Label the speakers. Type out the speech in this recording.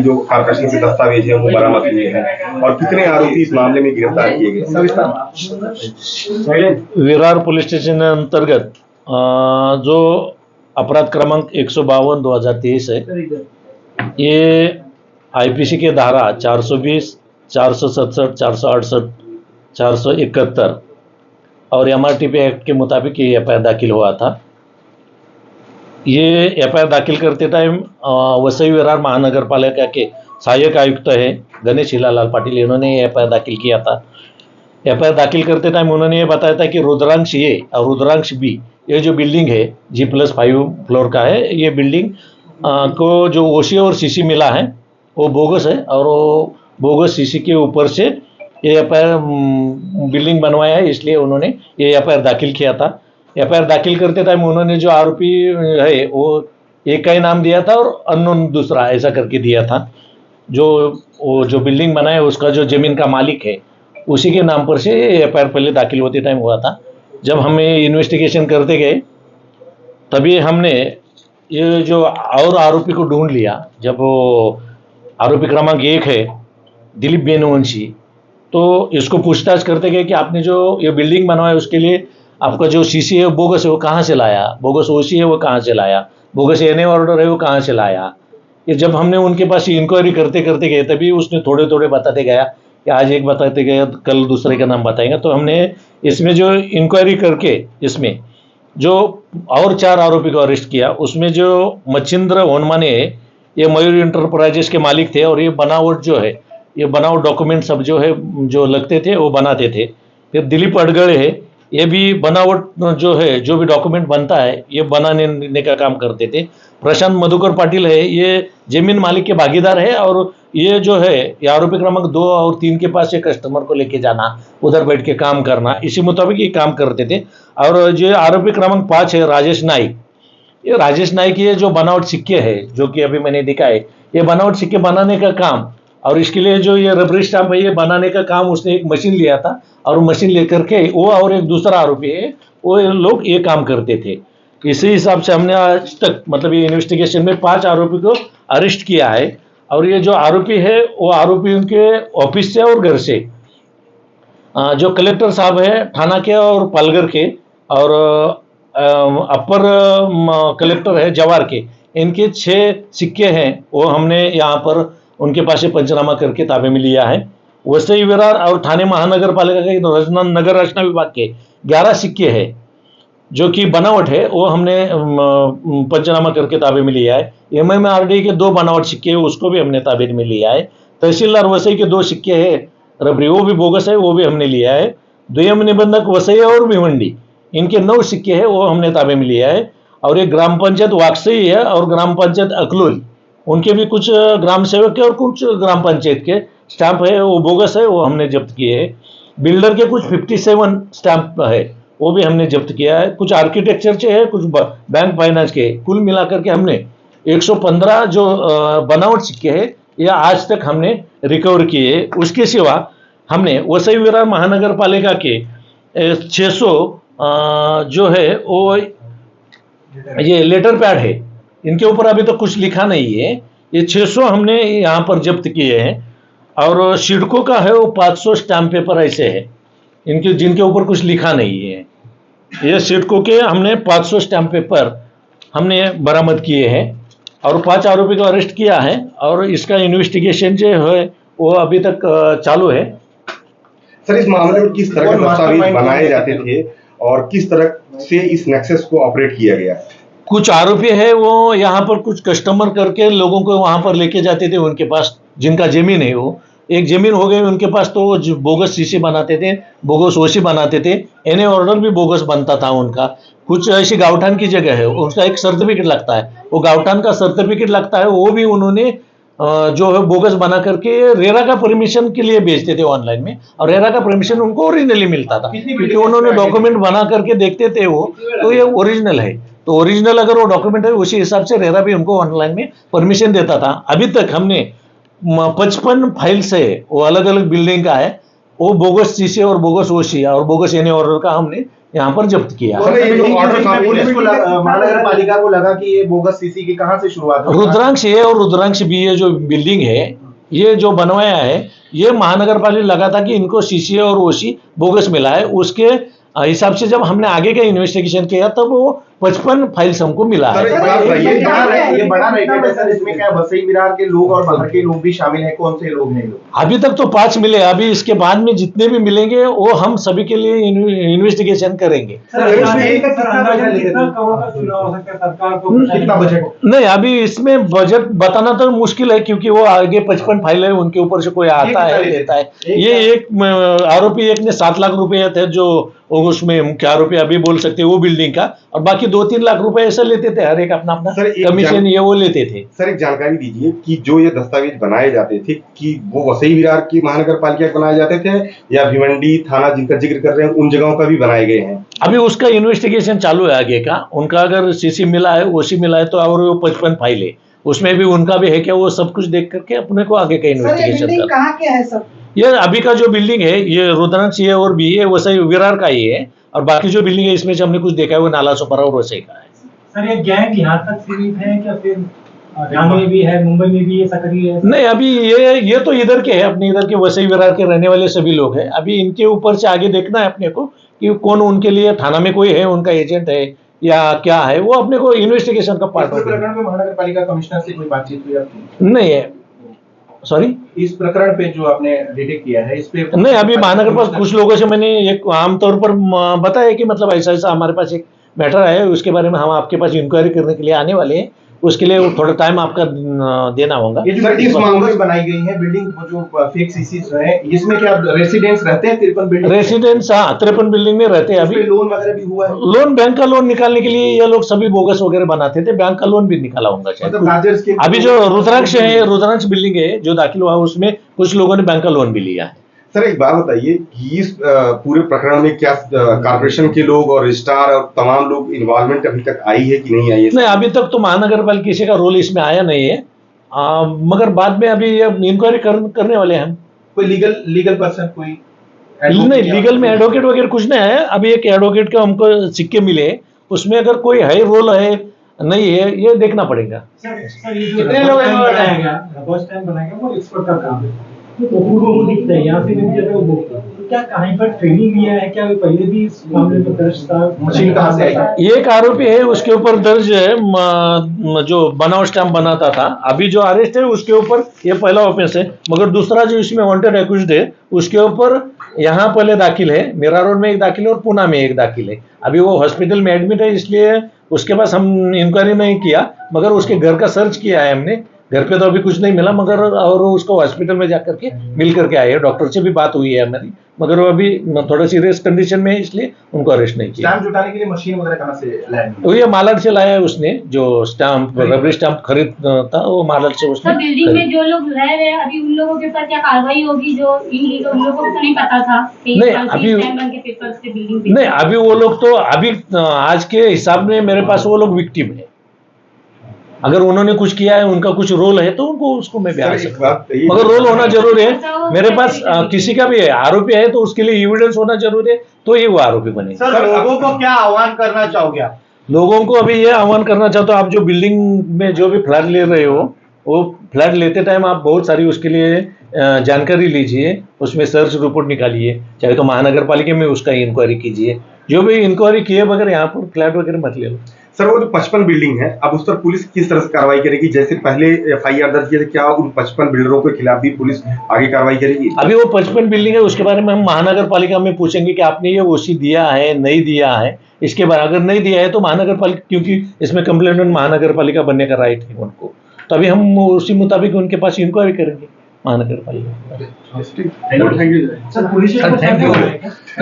Speaker 1: जो कारपोरेशन के दस्तावेज है वो बरामद हुए हैं और कितने आरोपी इस मामले में गिरफ्तार किए गए?
Speaker 2: विरार पोलीस स्टेशन अंतर्गत जो अपराध क्रमांक 152/2023 है, ये आईपीसी के धारा 420, 467, 468, 471 और एमआरटीपी एक्ट के मुताबिक ये एफआईआर दाखिल हुआ था। ये एफआईआर दाखिल करते टाइम वसई विरार महानगर पालिका के सहायक आयुक्त है गणेश हिलालाल पाटिल, इन्होंने ये एफआईआर दाखिल किया था। एफआईआर दाखिल करते टाइम उन्होंने ये बताया था कि रुद्रांश ए और रुद्रांश बी, ये जो बिल्डिंग है G+5 फ्लोर का है, ये बिल्डिंग को जो ओसी और सीसी मिला है वो बोगस है और वो बोगस सीसी के ऊपर से ये एफआईआर बिल्डिंग बनवाया है, इसलिए उन्होंने ये एफआईआर दाखिल किया था। एफआईआर दाखिल करते टाइम उन्होंने जो आरोपी है वो एक का ही नाम दिया था और अननोन दूसरा ऐसा करके दिया था। जो बिल्डिंग बना है उसका जो जमीन का मालिक है उसी के नाम पर से एफआईआर पहले दाखिल होते टाइम हुआ था। जब हमें इन्वेस्टिगेशन करते गए तभी हमने ये जो और आरोपी को ढूंढ लिया। जब वो आरोपी क्रमांक 1 है दिलीप बेनुवंशी, तो इसको पूछताछ करते गए कि आपने जो ये बिल्डिंग बनवाया उसके लिए आपका जो सीसी है वो बोगस है, वो कहाँ से लाया, बोगस ओसी है वो कहाँ से लाया, बोगस एनए ऑर्डर है वो कहाँ से लाया। ये जब हमने उनके पास इंक्वायरी करते करते गए तभी उसने थोड़े थोड़े बताते गया कि आज एक बताते गए कल दूसरे का नाम बताएंगे। तो हमने इसमें जो इंक्वायरी करके इसमें जो और 4 आरोपी को अरेस्ट किया, उसमें जो मच्छिंद्र ओनमाने ये मयूर इंटरप्राइजेस के मालिक थे और ये बनावट जो है, ये बनावट डॉक्यूमेंट सब जो है जो लगते थे वो बनाते थे। फिर दिलीप अडगड़े है, ये भी बनावट जो है जो भी डॉक्यूमेंट बनता है ये बनाने का काम करते थे। प्रशांत मधुकर पाटिल है, ये जमीन मालिक के भागीदार है और ये जो है ये आरोपी क्रमांक 2 और 3 के पास ये कस्टमर को लेके जाना, उधर बैठ के काम करना, इसी मुताबिक ये काम करते थे। और जो आरोपी क्रमांक 5 है राजेश नाइक, ये राजेश नाइक ये जो बनावट सिक्के है जो कि अभी मैंने दिखा है, ये बनावट सिक्के बनाने का काम और इसके लिए जो ये रबरी स्टाम्प है ये बनाने का काम उसने एक मशीन लिया था और मशीन लेकर के वो और एक दूसरा आरोपी है वो लोग ये काम करते थे। इसी हिसाब से हमने आज तक मतलब ये इन्वेस्टिगेशन में 5 आरोपी को अरेस्ट किया है और ये जो आरोपी है वो आरोपी उनके ऑफिस से और घर से जो कलेक्टर साहब है थाना के और पालघर के और अपर कलेक्टर है जवार के, इनके 6 सिक्के हैं वो हमने यहाँ पर उनके पास से पंचनामा करके ताबे में लिया है। वसई विरार और ठाणे महानगर पालिका के नगर रचना विभाग के 11 सिक्के हैं जो कि बनावट है वो हमने पंचनामा करके ताबे में लिया है। MMRD के 2 बनावट सिक्के हैं उसको भी हमने ताबे में लिया है। तहसीलदार वसई के 2 सिक्के हैं रबरी, वो भी बोगस है, वो भी हमने लिया है। द्वयम निबंधक वसई और भिवंडी, इनके 9 सिक्के हैं वो हमने ताबे में लिया है। और एक ग्राम पंचायत वाकसई है और ग्राम पंचायत अकलोल, उनके भी कुछ ग्राम सेवक के और कुछ ग्राम पंचायत के स्टैंप है वो बोगस है, वो हमने जब्त किए हैं। बिल्डर के कुछ 57 स्टैंप है वो भी हमने जब्त किया है। कुछ आर्किटेक्चर के है, कुछ बैंक फाइनेंस के, कुल मिलाकर के हमने 115 जो बनावट सिक्के हैं ये आज तक हमने रिकवर किए। उसके सिवा हमने वसई विरार महानगर पालिका के 600 जो है वो ये लेटर पैड है, इनके ऊपर अभी तो कुछ लिखा नहीं है, ये 600 हमने यहाँ पर जब्त किए हैं। और सिडको का है वो 500 स्टैम्प पेपर ऐसे है इनके जिनके ऊपर कुछ लिखा नहीं है। ये सिडको के हमने 500 स्टैम्प पेपर हमने बरामद किए हैं और 5 आरोपी को अरेस्ट किया है और इसका इन्वेस्टिगेशन जो है वो अभी तक चालू है।
Speaker 1: सर, इस मामले में किस तरह के दस्तावेज बनाए जाते थे और किस तरह से इस नेक्सस को ऑपरेट किया गया?
Speaker 2: कुछ आरोपी है वो यहाँ पर कुछ कस्टमर करके लोगों को वहां पर लेके जाते थे, उनके पास जिनका जमीन है वो एक जमीन हो गई उनके पास, तो बोगस सीसी बनाते थे, बोगस ओसी बनाते थे, एनए ऑर्डर भी बोगस बनता था उनका। कुछ ऐसी गावठान की जगह है उसका एक सर्टिफिकेट लगता है, वो गावठान का सर्टिफिकेट लगता है, वो भी उन्होंने जो है बोगस बना करके रेरा का परमिशन के लिए भेजते थे ऑनलाइन में और रेरा का परमिशन उनको ओरिजिनली मिलता था क्योंकि उन्होंने डॉक्यूमेंट बना करके देखते थे वो, तो ये ओरिजिनल है, तो ओरिजिनल अगर वो डॉक्यूमेंट है उसी हिसाब से रेरा भी उनको ऑनलाइन में परमिशन देता था। अभी तक हमने 55 फाइल्स है वो अलग अलग बिल्डिंग का है, वो बोगस सीसी और बोगस ओसी और बोगस एनए ऑर्डर का हमने यहाँ पर जब्त किया है।
Speaker 3: महानगर पालिका को लगा कि ये बोगस सीसी की कहाँ से शुरुआत हुई?
Speaker 2: रुद्रांश ए और रुद्रांश बी ये जो बिल्डिंग है, ये जो बनवाया है, ये महानगर पालिका लगा था कि इनको सीसी और ओसी बोगस मिला है। उसके हिसाब से जब हमने आगे का इन्वेस्टिगेशन किया तब वो 55 फाइल्स हमको मिला है।
Speaker 3: ये बड़ा रैकेट है सर, इसमें क्या वसई विरार के लोग और बाहर के लोग भी शामिल हैं? कौन से लोग हैं?
Speaker 2: अभी तक तो 5 मिले, अभी इसके बाद में जितने भी मिलेंगे वो हम सभी के लिए इन्वेस्टिगेशन करेंगे।
Speaker 3: कितना बजट?
Speaker 2: नहीं, अभी इसमें बजट बताना तो मुश्किल है क्योंकि वो आगे 55 फाइल है, उनके ऊपर से कोई आता है देता है। ये एक आरोपी एक ने 7 लाख रुपए थे जो उसमें मुख्य आरोपी अभी बोल सकते हैं वो बिल्डिंग का, और बाकी 2-3 लाख रुपए ऐसा लेते थे, हर एक अपना अपना कमीशन ये वो लेते थे।
Speaker 1: सर एक जानकारी दीजिए कि जो ये दस्तावेज बनाए जाते थे कि वो वसई विरार की महानगर पालिका के बनाए जाते थे या भिवंडी थाना जिनका जिक्र कर रहे हैं उन जगहों का भी बनाए गए हैं?
Speaker 2: अभी उसका इन्वेस्टिगेशन चालू है आगे का। उनका अगर सीसी मिला है, ओसी मिला है तो और वो 55 फाइल है, उसमें भी उनका भी है क्या, वो सब कुछ देख करके अपने को आगे का इन्वेस्टिगेशन
Speaker 4: कहाँ क्या है सब?
Speaker 2: ये अभी का जो बिल्डिंग है ये रुद्रांश ए और बी है, वसई विरार का ही है, और बाकी जो बिल्डिंग है इसमें से हमने कुछ देखा है वो नाला सोपारा और वसई का है।
Speaker 5: सर ये गैंग यहाँ तक सीमित है क्या फिर हरियाणा में भी है, मुंबई में भी ये सक्रिय है?
Speaker 2: नहीं, अभी ये तो इधर के है, अपने इधर के वसई विरार के रहने वाले सभी लोग हैं। अभी इनके ऊपर से आगे देखना है अपने को कि कौन उनके लिए थाना में कोई है, उनका एजेंट है या क्या है, वो अपने को इन्वेस्टिगेशन का पार्ट है।
Speaker 3: प्रकरण में महानगर पालिका कमिश्नर से कोई बातचीत हुई आपकी?
Speaker 2: नहीं है, सॉरी,
Speaker 3: इस प्रकरण पे जो आपने डिटेक्ट किया है इस पे
Speaker 2: नहीं, अभी महानगर पास कुछ लोगों से मैंने एक आमतौर पर बताया कि मतलब ऐसा ऐसा हमारे पास एक मैटर है, उसके बारे में हम आपके पास इंक्वायरी करने के लिए आने वाले हैं, उसके लिए थोड़ा टाइम आपका देना होगा।
Speaker 3: ये जो इस मामले बनाई गई है बिल्डिंग जो फेक सीसीज है, इसमें क्या रेसिडेंट्स रहते हैं? 53 बिल्डिंग
Speaker 2: रेसिडेंट्स, हाँ 53 बिल्डिंग में रहते हैं। अभी
Speaker 3: लोन वगैरह भी हुआ है?
Speaker 2: लोन, बैंक का लोन निकालने के लिए ये लोग सभी बोगस वगैरह बनाते थे, बैंक का लोन भी निकाला होगा शायद। अभी जो रुद्रांश है, रुद्रांश बिल्डिंग है जो दाखिल हुआ उसमें कुछ लोगों ने बैंक का लोन भी लिया है।
Speaker 1: सर एक बात बताइए कि इस पूरे प्रकरण में क्या कॉर्पोरेशन के लोग और रजिस्ट्रार और तमाम लोग इन्वॉल्वमेंट अभी तक आई है कि नहीं आई है?
Speaker 2: नहीं, अभी तक तो महानगर पालिका किसी का रोल इसमें आया नहीं है, मगर बाद में अभी इंक्वायरी करने वाले हैं हम।
Speaker 3: कोई लीगल पर्सन कोई
Speaker 2: नहीं, लीगल में एडवोकेट वगैरह कुछ नहीं है। अभी एक एडवोकेट के हमको सिक्के मिले, उसमें अगर कोई है रोल है नहीं है ये देखना पड़ेगा।
Speaker 5: कितने लोग बनाया गया बस स्टैंड बनाएगा वो एक्सपर्ट का काम है, तो वो दिखता है यहाँ से भी जगह वो बोलता है। तो क्या कहीं पर ट्रेनिंग लिया है क्या? पहले भी इस मामले में दर्ज था?
Speaker 3: मशीन कहाँ से आई?
Speaker 2: एक आरोपी है उसके ऊपर दर्ज है, जो बनावट स्टैम्प बनाता था। अभी जो अरेस्ट है उसके ऊपर ये पहला ऑफेंस है, मगर दूसरा जो इसमें वांटेड एक्यूज्ड है उसके ऊपर यहाँ पहले दाखिल है, मीरा रोड में एक दाखिल है और पुणे में एक दाखिल है। अभी वो हॉस्पिटल में एडमिट है, इसलिए उसके पास हम इंक्वायरी नहीं किया, मगर उसके घर का सर्च किया है हमने। घर पे तो अभी कुछ नहीं मिला, मगर और उसको हॉस्पिटल में जाकर के मिल करके आए हैं, डॉक्टर से भी बात हुई है हमारी, मगर वो अभी थोड़ा सीरियस कंडीशन में है इसलिए उनको अरेस्ट नहीं किया।
Speaker 3: स्टैम्प जुटाने के लिए मशीन वगैरह कहाँ से लाया?
Speaker 2: तो ये मालाड से लाया है उसने, जो स्टैम्प रबरी स्टैम्प खरीद था वो मालाड से उसने।
Speaker 6: बिल्डिंग में जो लोग रह रहे हैं अभी उन लोगों के ऊपर क्या कार्रवाई होगी? जो इनलीगल, उन लोगों को तो नहीं पता था
Speaker 2: नहीं, अभी नहीं, अभी वो लोग तो अभी आज के हिसाब में मेरे पास वो लोग विक्टिम है। अगर उन्होंने कुछ किया है, उनका कुछ रोल है तो उनको उसको मैं बयान सकता हूं, मगर रोल होना जरूरी है। मेरे पास किसी का भी है आरोपी है तो उसके लिए एविडेंस होना जरूरी है, तो ये वो आरोपी बने।
Speaker 3: सर लोगों को क्या आह्वान करना चाहोगे आप?
Speaker 2: लोगों को अभी ये आह्वान करना चाहता हूँ, आप जो बिल्डिंग में जो भी फ्लैट ले रहे हो, वो फ्लैट लेते टाइम आप बहुत सारी उसके लिए जानकारी लीजिए, उसमें सर्च रिपोर्ट निकालिए, चाहे तो महानगर पालिका में उसका इंक्वायरी कीजिए। जो भी इंक्वायरी किए बगैर यहाँ पर फ्लैट वगैरह मत ले लो।
Speaker 1: सर वो जो 55 बिल्डिंग है, अब उस पर पुलिस किस तरह से कार्रवाई करेगी? जैसे पहले FIR दर्ज किया, क्या उन 55 बिल्डरों के खिलाफ भी पुलिस आगे कार्रवाई करेगी?
Speaker 2: अभी वो 55 बिल्डिंग है, उसके बारे में हम महानगर पालिका में पूछेंगे कि आपने ये ओसी दिया है नहीं दिया है। इसके बाद अगर नहीं दिया है तो महानगर पालिका, क्योंकि इसमें कंप्लेनेंट महानगर पालिका बनने का राइट है उनको, तभी हम उसी मुताबिक उनके पास इंक्वायरी करेंगे महानगर पालिका।
Speaker 5: Sir police